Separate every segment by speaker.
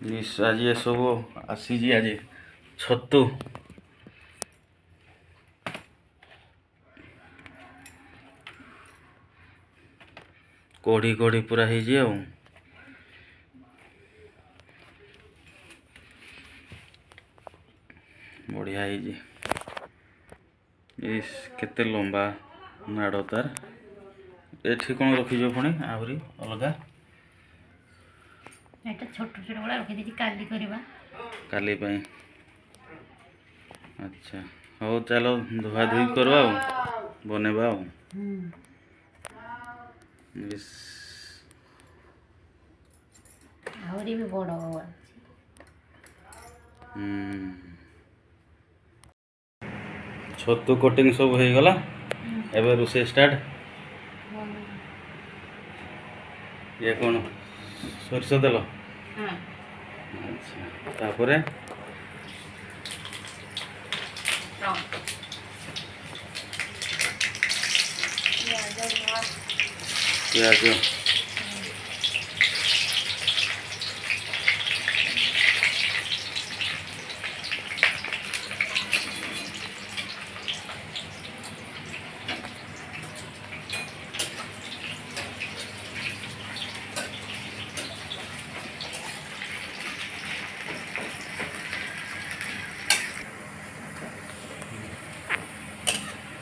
Speaker 1: ଆଜି ଏସବୁ ଆସିଛି ଆଜି ଛତୁ କୋଢ଼ି କୋଢ଼ି ପୁରା ହେଇଛି ଆଉ ବଢ଼ିଆ ହେଇଛି। ଇସ୍ କେତେ ଲମ୍ବା ନାଡ଼ ତାର। ଏଠି କ'ଣ ରଖିଛ ପୁଣି ଆହୁରି ଅଲଗା?
Speaker 2: এটা ছোট ছোট গুলা রখি দিয়েছি কালি করিবা
Speaker 1: କାଲି ପାଇଁ। ଆଚ୍ଛା ହଉ ଚାଲ ଧୁଆ ଧୁଇ କର ଆଉ ବନେଇବା ଆଉ। ଇସ୍
Speaker 2: ଆହୁରି ବି ବଡ଼ ଅଛି।
Speaker 1: ଛତୁ କୋଟିଂ ସବୁ ହେଇଗଲା। ଏବେ ରୋଷେଇ ଷ୍ଟାର୍ଟ। ଇଏ କ'ଣ ସୋରିଷ ତେଲ? ଆଚ୍ଛା ତାପରେ ପିଆଜ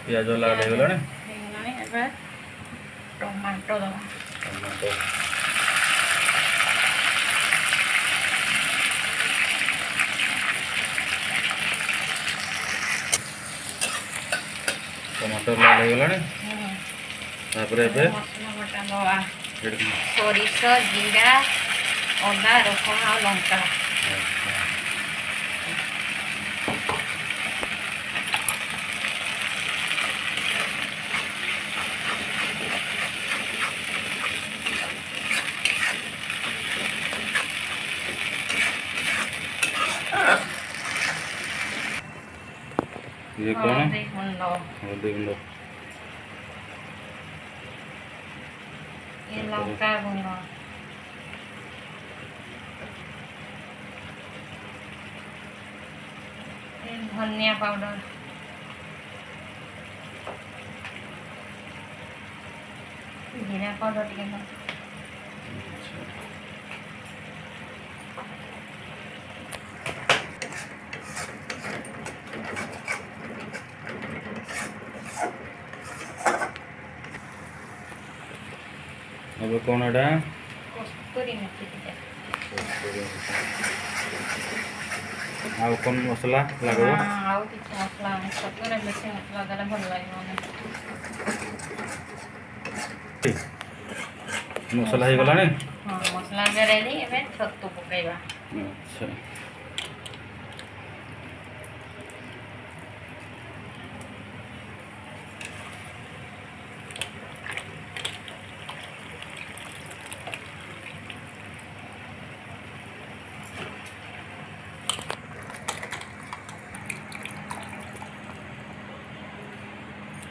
Speaker 1: ପିଆଜ ଲାଲ ହେଇଗଲାଣି।
Speaker 2: ଏବେ ଟମାଟୋ ଦେବା।
Speaker 1: ଟମାଟୋ ଟମାଟୋ ଲାଲ ହେଇଗଲାଣି। ତାପରେ ଏବେ
Speaker 2: ମସଲା ବଟା ଦେବା।
Speaker 1: ଏଠି
Speaker 2: ସୋରିଷ ଜିରା ଅଦା ରସୁଣ ଆଉ ଲଙ୍କା।
Speaker 1: ଇଏ କ'ଣ?
Speaker 2: ହଳଦୀ ଗୁଣ୍ଡ।
Speaker 1: ହଳଦୀ ଗୁଣ୍ଡ
Speaker 2: ଏ ଲଙ୍କା ଗୁଣ୍ଡ। ଏ ଧନିଆ ପାଉଡର। ଜିରା ପାଉଡର ଟିକେ ଦେବା।
Speaker 1: ଏବେ କ'ଣ ଏଇଟା?
Speaker 2: କସ୍ତୁରୀ ମେଥି ଟିକେ।
Speaker 1: ଆଉ କ'ଣ ମସଲା ଲାଗିବ?
Speaker 2: ଆଉ କିଛି ମସଲା ନାହିଁ। ଛତୁରେ ବେଶୀ ମସଲା ଦେଲେ ଭଲ ଲାଗିବନି।
Speaker 1: ମସଲା ହେଇଗଲାଣି।
Speaker 2: ହଁ ମସଲା ଏବେ ରେଡ଼ି। ଏବେ ଛତୁ ପକାଇବା।
Speaker 1: ଆଚ୍ଛା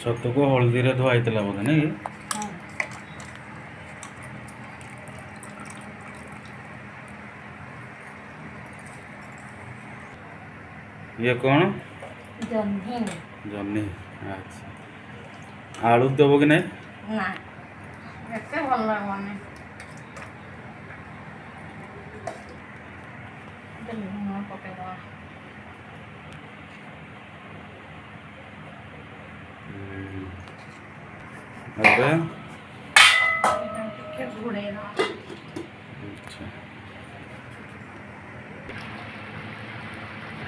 Speaker 1: ଛତୁକୁ ହଳଦୀରେ ଧୁଆ ହେଇଥିଲା ବୋଧେ ନାଇଁ? ଇଏ କ'ଣ?
Speaker 2: ଜହ୍ନି।
Speaker 1: ଜହ୍ନି। ଆଚ୍ଛା ଆଳୁ ଦେବ କି ନାହିଁ?
Speaker 2: ନା ଏତେ ଭଲ ଲାଗିବନି। ଲୁଣ ପକେଇଦେବା।
Speaker 1: ଏବେ
Speaker 2: ଟିକେ ଘୋଡ଼େଇଦେବା।
Speaker 1: ଆଚ୍ଛା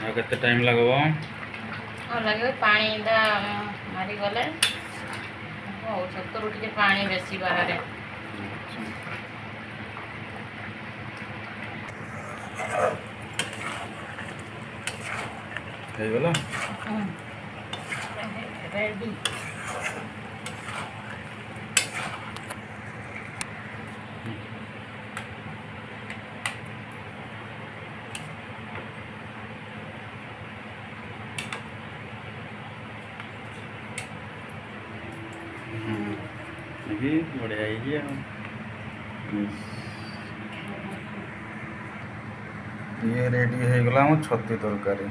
Speaker 1: ଆଉ କେତେ ଟାଇମ୍ ଲାଗିବ?
Speaker 2: ଆଉ ଲାଗିବ ପାଣିଟା ମାରିଗଲେ ହଉ। ଛତୁରୁ ଟିକେ ପାଣି ବେଶୀ ବାହାରେ।
Speaker 1: ହେଇଗଲା।
Speaker 2: ରେଡ଼ି।
Speaker 1: ବଢ଼ିଆ ହେଇଛି ଆଉ। ये रेडी ହେଇଗଲା ଆମ ଛତୁ ତରକାରୀ।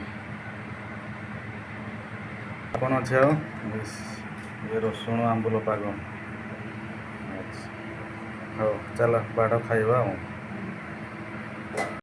Speaker 1: କ'ଣ ଅଛି ଆଉ ଇଏ ରସୁଣ ଆମ୍ବୁଲ ପାଗ। ଆଚ୍ଛା ହଉ ଚାଲ ବାଡ଼ ଖାଇବା ଆଉ।